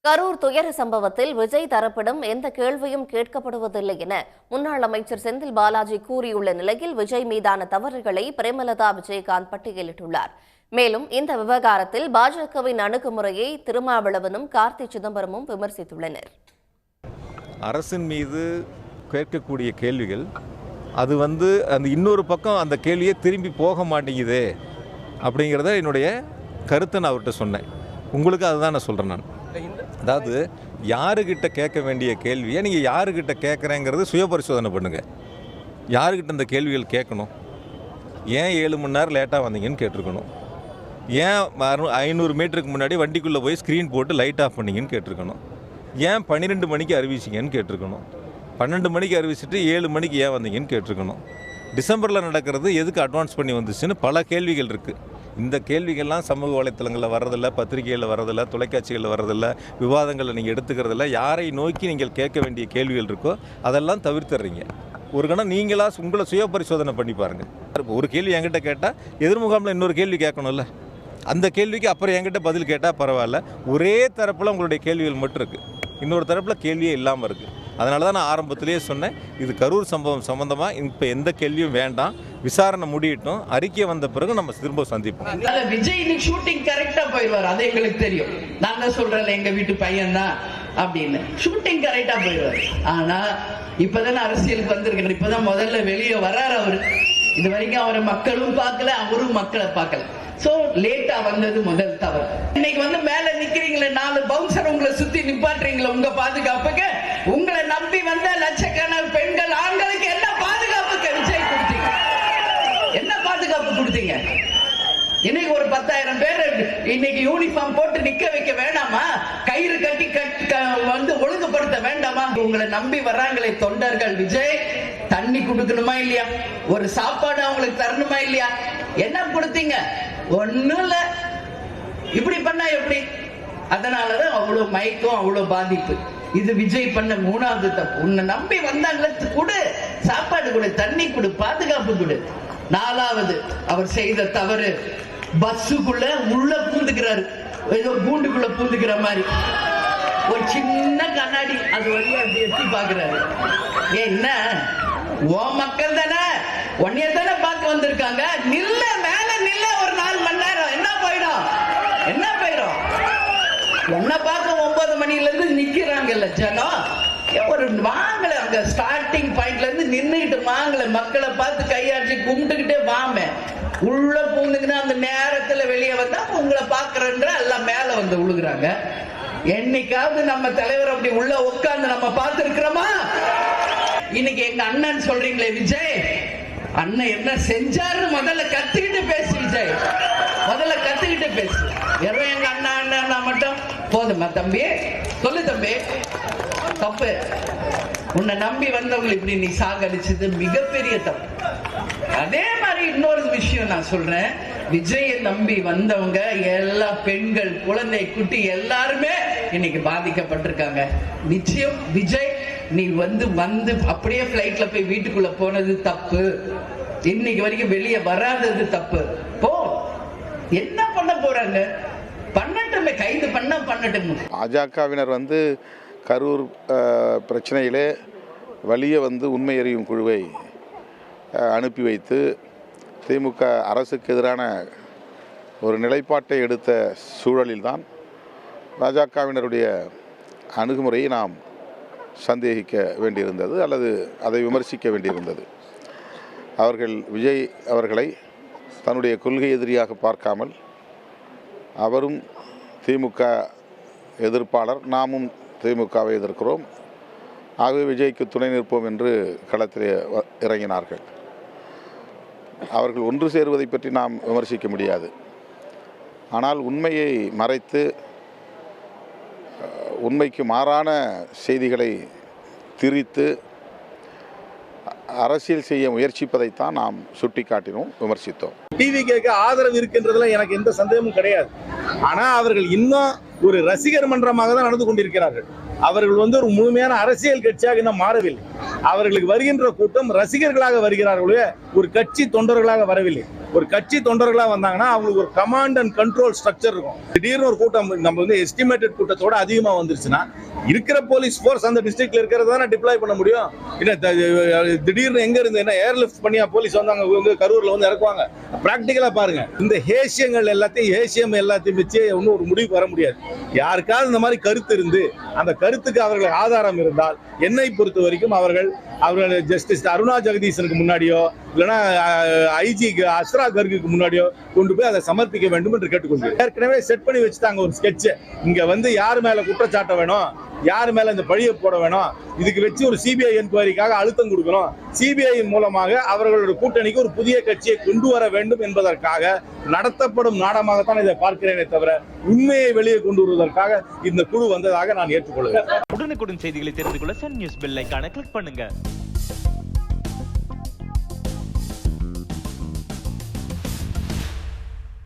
கரூர் துயர சம்பவத்தில் விஜய் தரப்பிடம் எந்த கேள்வியும் கேட்கப்படுவதில்லை என முன்னாள் அமைச்சர் செந்தில் பாலாஜி கூறியுள்ள நிலையில் விஜய் மீதான தவறுகளை பிரேமலதா விஜயகாந்த் பட்டியலிட்டுள்ளார். மேலும் இந்த விவகாரத்தில் பாஜகவின் அணுகுமுறையை திருமாவளவனும் கார்த்தி சிதம்பரமும் விமர்சித்துள்ளனர். அரசின் மீது கேட்கக்கூடிய கேள்விகள் அது அந்த இன்னொரு பக்கம் அந்த கேள்வியை திரும்பி போக மாட்டேங்குது அப்படிங்கிறத என்னுடைய கருத்தை நான் அவர்கிட்ட சொன்னேன். உங்களுக்கு அதுதான் நான் சொல்கிறேன். நான் அதாவது யாருக்கிட்ட கேட்க வேண்டிய கேள்வியை நீங்கள் யாருக்கிட்ட கேட்குறேங்கிறது சுய பரிசோதனை பண்ணுங்கள். யாருக்கிட்ட இந்த கேள்விகள் கேட்கணும்? ஏன் 7 மணி நேரம் லேட்டாக வந்தீங்கன்னு கேட்டிருக்கணும். ஏன் 500 மீட்டருக்கு முன்னாடி வண்டிக்குள்ளே போய் ஸ்க்ரீன் போட்டு லைட் ஆஃப் பண்ணிங்கன்னு கேட்டிருக்கணும். ஏன் 12 மணிக்கு அறிவிச்சிங்கன்னு கேட்டிருக்கணும். 12 மணிக்கு அறிவிச்சிட்டு 7 மணிக்கு ஏன் வந்தீங்கன்னு கேட்டிருக்கணும். டிசம்பரில் நடக்கிறது எதுக்கு அட்வான்ஸ் பண்ணி வந்துச்சுன்னு பல கேள்விகள் இருக்குது. இந்த கேள்விகள்லாம் சமூக வலைத்தளங்களில் வர்றதில்ல, பத்திரிகைகளில் வர்றதில்ல, தொலைக்காட்சிகளில் வர்றதில்ல, விவாதங்களில் நீங்கள் எடுத்துக்கிறதில்ல. யாரை நோக்கி நீங்கள் கேட்க வேண்டிய கேள்விகள் இருக்கோ அதெல்லாம் தவிர்த்துறீங்க. ஒரு கணம் நீங்களாக உங்களை சுய பரிசோதனை பண்ணி பாருங்கள். ஒரு கேள்வி என்கிட்ட கேட்டால் எதிர்முகாமில் இன்னொரு கேள்வி கேட்கணும்ல. அந்த கேள்விக்கு அப்புறம் என்கிட்ட பதில் கேட்டால் பரவாயில்ல. ஒரே தரப்பில் உங்களுடைய கேள்விகள் மட்டும் இருக்குது, இன்னொரு தரப்பில் கேள்வியே இல்லாமல் இருக்குது. அதனால தான் நான் ஆரம்பத்திலேயே சொன்னேன், இது கரூர் சம்பவம் சம்பந்தமாக இப்போ எந்த கேள்வியும் வேண்டாம், விசாரணை முடியட்டும், அறிக்கை வந்த பிறகு நம்ம திரும்ப சந்திப்போம். விஜய் ஷூட்டிங் கரெக்டா போயிடுவார், அது எங்களுக்கு தெரியும். நான் தான் சொல்றேன், எங்க வீட்டு பையன் தான் அப்படின்னு ஷூட்டிங் கரெக்டா போயிடுவார். ஆனா இப்பதானே அரசியலுக்கு வந்திருக்கிறார், இப்பதான் முதல்ல வெளியே வர்றாரு அவரு. இது வரைக்கும் அவரை மக்களும் பார்க்கல, அவரும் மக்களை பார்க்கல. சோ லேட்டா வந்தது முதல் தவறு. இன்னைக்கு மேல நிக்கிறீங்களே, 4 பவுன்சர் உங்களை சுத்தி நிப்பாட்டுறீங்களா உங்க பாதுகாப்புக்கு? உங்களை நம்பி வந்த லட்சக்கணக்கான பெண்கள் ஆண்களுக்கு என்ன பாதுகாப்புக்கு விஜய் கொடுத்தீங்க? என்ன பாதுகாப்பு கொடுத்தீங்க? இன்னைக்கு ஒரு 10,000 பேர் இன்னைக்கு யூனிஃபார்ம் போட்டு நிக்க வைக்க வேண்டாமா? கயிறு கட்டி ஒழுங்குபடுத்த வேண்டாமா? உங்களை நம்பி வர்றாங்களே தொண்டர்கள், விஜய் தண்ணி கொடுக்கணுமா இல்லையா? ஒரு சாப்பாடு அவங்களுக்கு தரணுமா இல்லையா? என்ன கொடுத்தீங்க? ஒண்ணும் இல்ல. இப்படி பண்ணா எப்படி? அதனாலதான் அவ்வளவு மயக்கம், அவ்வளவு பாதிப்பு. இது விஜய் பண்ண 3வது தப்பு. உன்னை நம்பி வந்தாங்கள, கொடு சாப்பாடு, கொடு தண்ணி, கொடு பாதுகாப்பு, கொடு. 4வது அவர் செய்த தவறு, பஸ்ஸுக்குள்ள உள்ள பூந்துக்கிறாரு, ஏதோ கூண்டுக்குள்ள பூந்துக்கிற மாதிரி. ஒரு சின்ன கண்ணாடி அது வழியா அப்படி எட்டி பாக்குறாரு. என்ன ஓ மக்கள் தானே, ஒன்னைய தானே பார்க்க வந்திருக்காங்க, நில்ல மேல நில்ல ஒரு 4 மணி நேரம். என்ன போயிடும்? என்ன போயிடும்? என்ன பார்க்க 9 மணில இருந்து நிக்கிறாங்கல்ல ஜனம். ஒரு வாங்கல, அங்க ஸ்டார்டிங் பாயிண்ட்ல இருந்து நின்னுகிட்டு வாங்கல, மக்களை பார்த்து கையாற்றி கும்பிட்டுக்கிட்டே வாமே. உள்ள பூந்துக்குன்னா அந்த நேரத்துல வெளியே வந்தா உங்களை பாக்குறன்ற எல்லாம் மேல வந்து விழுகுறாங்க. என்னைக்காவது நம்ம தலைவர் அப்படி உள்ள உட்கார்ந்து நம்ம பார்த்து இருக்கிறோமா? இன்னைக்கு எங்க அண்ணன் சொல்றீங்களே விஜய், அண்ணன் என்ன செஞ்சாரு முதல்ல கத்துக்கிட்டு பேசு விஜய், முதல்ல கத்துக்கிட்டு பேசு. வெறும் எங்க அண்ணா மட்டும் போதுமா தம்பி? சொல்லு தம்பி, தப்பு. உன்னை நம்பி வந்தவங்களை இப்படி நீ சாகடிச்சது மிகப்பெரிய தப்பு. அதே மாதிரி இன்னொரு விஷயம் நான் சொல்றேன், விஜயை நம்பி வந்தவங்க எல்லா பெண்கள், குழந்தை, குட்டி எல்லாருமே இன்னைக்கு பாதிக்கப்பட்டிருக்காங்க. நிச்சயம் விஜய் நீ வந்து அப்படியே பிளைட்ல போய் வீட்டுக்குள்ள போனது தப்பு. இன்னைக்கு வரைக்கும் வெளியே வராதது தப்பு. போ, என்ன பண்ண போறாங்க? பண்ணட்டுமே, கைது பண்ணட்டும். பாஜகவினர் கரூர் பிரச்சனையிலே வலிய உண்மை அறியும் குழுவை அனுப்பி வைத்து திமுக அரசுக்கு எதிரான ஒரு நிலைப்பாட்டை எடுத்த சூழலில்தான் பாஜகவினருடைய அணுகுமுறையை நாம் சந்தேகிக்க வேண்டியிருந்தது, அல்லது அதை விமர்சிக்க வேண்டியிருந்தது. அவர்கள் விஜய் அவர்களை தன்னுடைய கொள்கை எதிரியாக பார்க்காமல், அவரும் திமுக எதிர்ப்பாளர், நாமும் திமுகவை எதிர்க்கிறோம், ஆகவே விஜய்க்கு துணை நிற்போம் என்று களத்திலே இறங்கினார்கள். அவர்கள் ஒன்று சேருவதை பற்றி நாம் விமர்சிக்க முடியாது. ஆனால் உண்மையை மறைத்து உண்மைக்கு மாறான செய்திகளை திரித்து அரசியல் செய்ய முயற்சிப்பதைத்தான் நாம் சுட்டிக்காட்டினோம், விமர்சித்தோம். டிவிகேக்கு ஆதரவு இருக்கின்றதுல எனக்கு எந்த சந்தேகமும் கிடையாது. ஆனா அவர்கள் இன்னும் ஒரு ரசிகர் மன்றமாக தான் நடந்து கொண்டிருக்கிறார்கள். அவர்கள் ஒரு முழுமையான அரசியல் கட்சியாக இன்னும் மாறவில்லை. அவர்களுக்கு வருகின்ற கூட்டம் ரசிகர்களாக வருகிறார்களே, ஒரு கட்சி தொண்டர்களாக வரவில்லை. ஒரு கட்சி தொண்டர்களா வந்தாங்கன்னா அவங்களுக்கு ஒரு கமாண்ட் அண்ட் கண்ட்ரோல் ஸ்ட்ரக்சர் இருக்கும். திடீர்னு ஒரு கூட்டம் நம்ம வந்து எஸ்டிமேட்டட் கூட்டத்தோட அதிகமா வந்துருச்சுன்னா இருக்கிற போலீஸ் ஃபோர்ஸ் அந்த டிஸ்ட்ரிக்ட்ல இருக்கிறத டிப்ளாய் பண்ண முடியும். திடீர்னு எங்க இருந்து என்ன ஏர்லிஃப்ட் பண்ணியா போலீஸ் வந்து அங்க கரூர்ல வந்து இறக்குவாங்க? பிராக்டிகலா பாருங்க. இந்த ஹேசியங்கள் எல்லாத்தையும் வச்சு ஒன்னும் ஒரு முடிவுக்கு வர முடியாது. யாருக்காவது இந்த மாதிரி கருத்து இருந்து அந்த கருத்துக்கு அவர்களுக்கு ஆதாரம் இருந்தால் என்னை பொறுத்த வரைக்கும் அவர்கள் ஜஸ்டிஸ் அருணா ஜெகதீசனுக்கு முன்னாடியோ இல்லைன்னா ஐஜி அஸ்ரா கர்குக்கு முன்னாடியோ கொண்டு போய் அதை சமர்ப்பிக்க வேண்டும் என்று கேட்டுக்கொண்டு ஏற்கனவே செட் பண்ணி வச்சுட்டாங்க ஒரு ஸ்கெட்ச். இங்க வந்து யார் மேல குற்றச்சாட்ட வேணும், யார் மேல இந்த பழியை போட வேணும், இதுக்கு வச்சு ஒரு சிபிஐ என்கொயரிக்காக அழுத்தம் கொடுக்கணும், சிபிஐ மூலமாக அவர்களுடைய கூட்டணிக்கு ஒரு புதிய கட்சியை கொண்டு வர வேண்டும் என்பதற்காக நடத்தப்படும் நாடகமாகத்தான் இதை பார்க்கிறேனே தவிர உண்மையை வெளியே கொண்டு வருவதற்காக இந்த குழு வந்ததாக நான் ஏற்றுக்கொள்கிறேன். உடனுக்குடன் செய்திகளை தெரிந்து கொள்ள சன் நியூஸ் பெல் ஐகானை கிளிக் பண்ணுங்க.